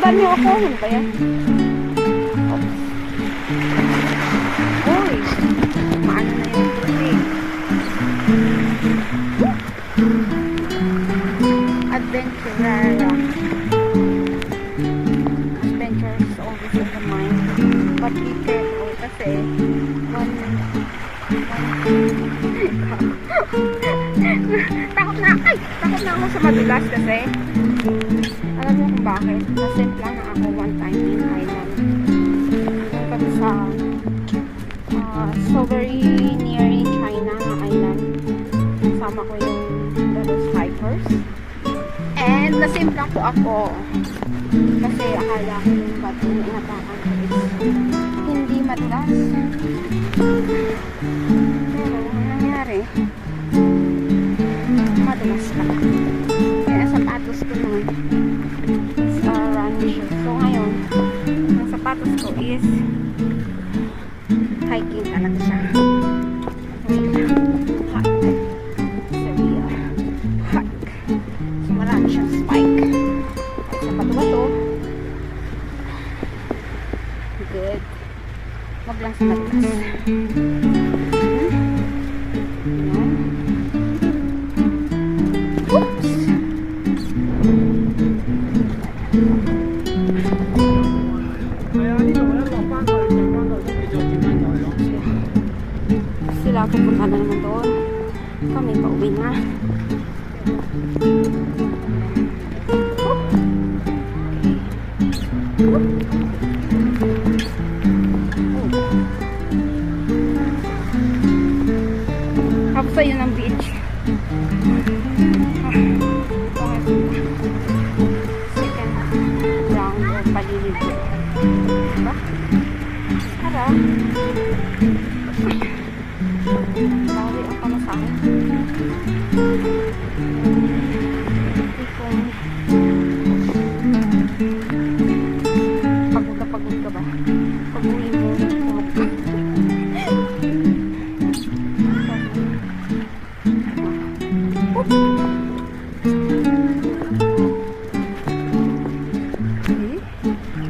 Sundan niyo ako. Ano ba yan? Uy! Maano na yung tubig? Adventurera. Adventure is always in the mind. But be careful kasi takot na ako sa madulas kasi alam mo kung bakit? Nasimpla na ako one time in Thailand. Kami sa so very near in China na island. Kasama ko yung those hikers. And nasimpla po ako. Kasi akala ko yung bato na inapakan ko is hindi madulas. Pero ang nangyari, madulas ka. Kaya sapatos ko nun is running shoes. So ngayon, ang sapatos ko is hiking talaga siya. Hike. Severe. Hike. So marami siyang spike. Sa bato-bato. Good. Wag lang sa madulas. Sila pupunta na naman doon. Kami pauwi na. Tapos ayun ang beach. Second round o palilid. Diba? Tara. Bawi ang pamasahin. Pagod ka ba? Pag-uwi mo, pumap ka.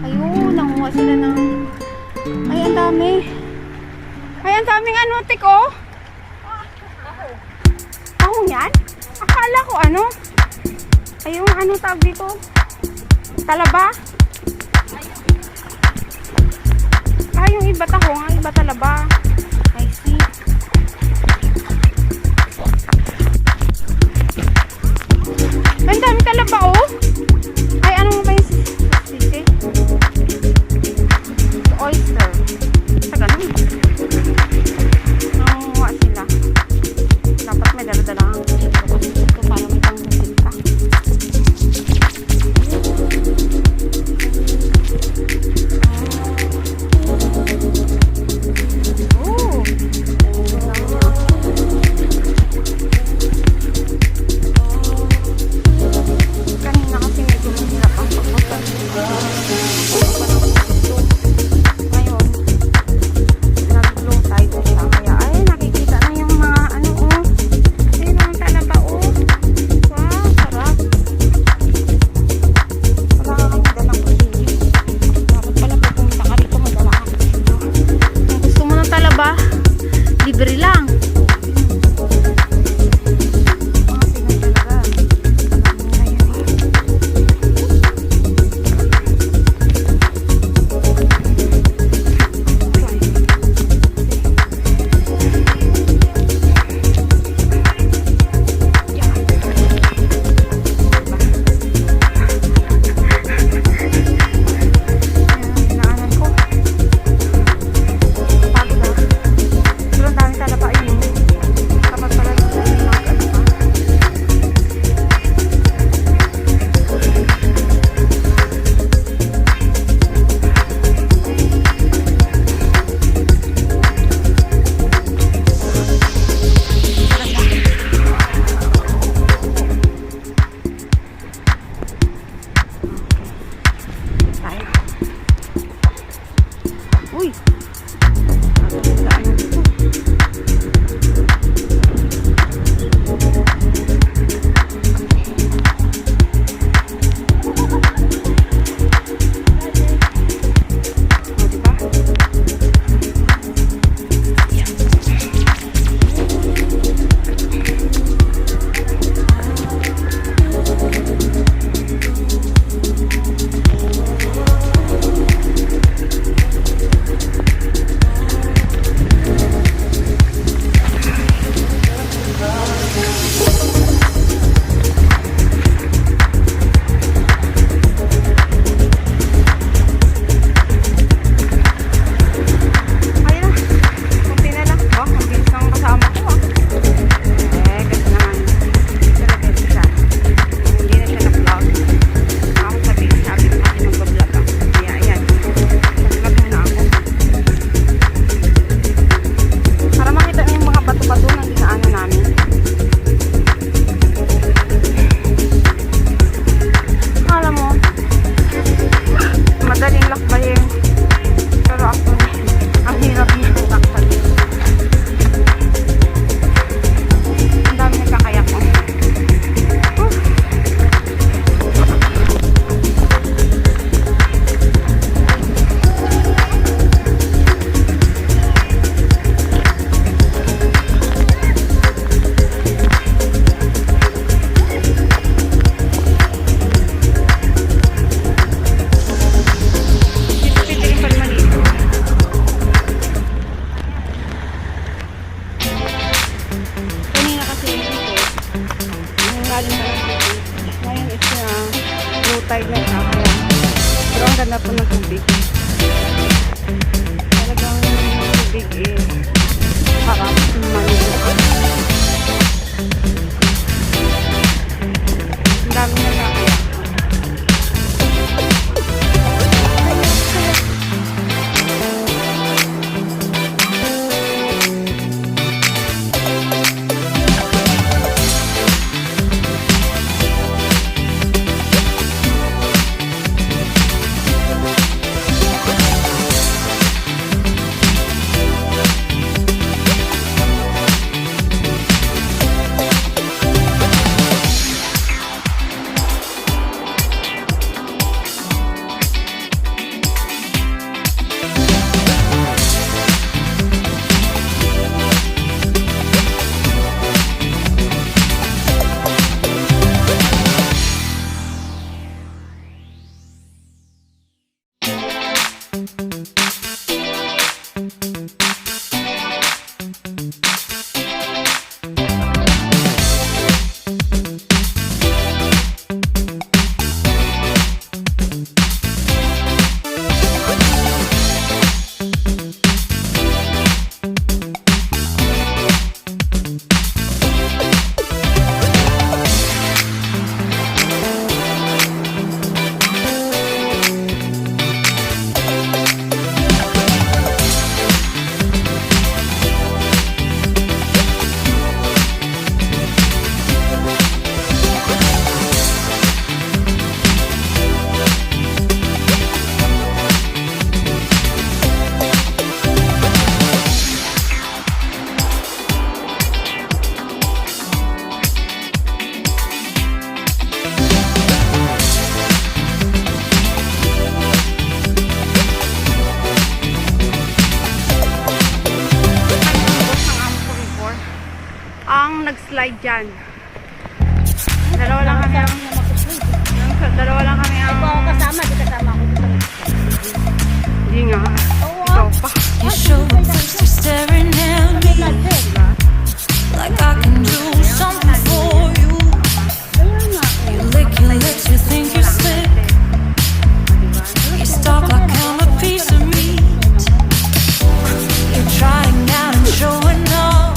Ayun, nanguha sila ng ay, ang dami. Ay, ang daming ano, tik, oh. Tahong yan? Akala ko ano. Ayun, ano tawag dito? Talaba? Ah, yung iba tahong, ang iba talaba. I see. Ay, ang dami talaba, oh. Ay, ano ba yung sisig? Oyster. Sa ganun. Nangunguha sila. Dapat may dala-dala ang ito para may pangkasin ka. Oh! Kanina Ang lalim pa ng tubig. Ngayon is low tide na siya. Kaya, pero ang ganda po ng tubig. Talagang tubig harap malubukan. Ang dami na kaya. Nag-slide dyan. Dalawa lang kami ang Ikaw ako kasama, di kasama ako dito. Hindi nga. Ikaw pa. You show up first, you're staring at me like I can do something for you. You lick your lips, you think you're slick. You stalk like I'm a piece of meat. You're trying out and showing off.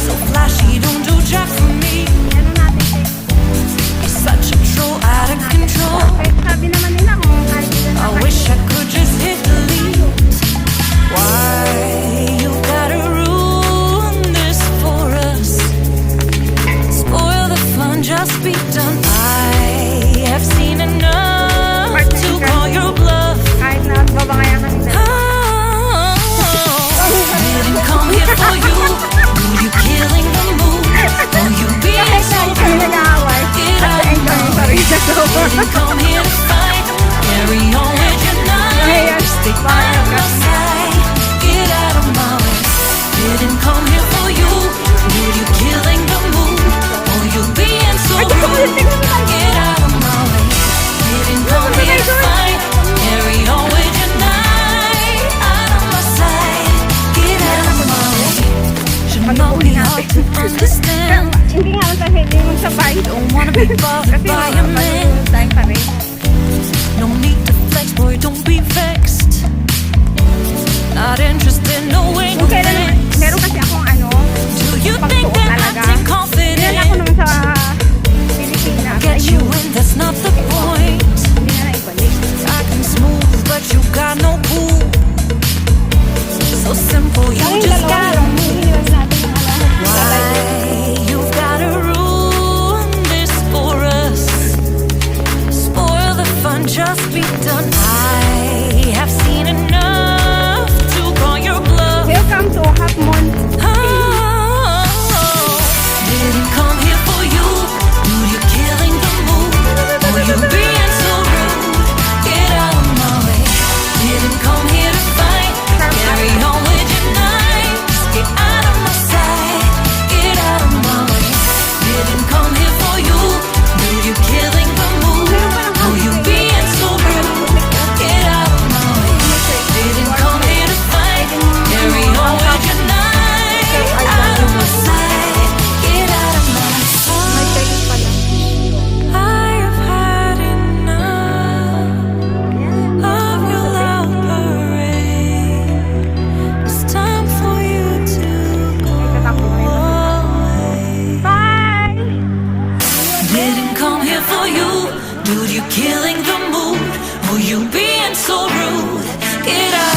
So flashy, don't do jack for me. You're such a troll, out of control. Sabi naman nila kung kahit I wish I could just hit delete. Why you gotta ruin this for us? Spoil the fun, just be done. I have seen enough to call your bluff. kahit na babangayan kami na. Didn't come here for you. You killing the mood. Oh, you being so rude. Get out of my way. Didn't come here to fight. Carry on with your night. Stay by my side. Get out of my way. Didn't come here for you. You killing the mood. Oh, you being so rude. Get out of my way. Didn't come here to fight. Carry on with your night. Out of my sight. Get out of my way. Should know me hard to understand. Hindi nga lang kasi hindi mong sabay. Don't wanna be bothered Kasi by a man. tayo pa rin. No need to flex, boy, don't be vexed. Not interested, no way, no Kung kailan, thanks. meron kasi akong Do you think pagsuot that talaga. I'm Hindi ako confident? naman sa Pilipinas. Get you in, that's not the point. Hindi na naibalik. I can smooth, but you got no cool. So simple, you Yung just dalawa gotta lang, iniwan natin yung Why you've gotta ruin this for us? Spoil the fun, just be done. I have seen enough to call your bluff. Welcome to Half Moon. you killing the mood? Oh, you being so rude? Get out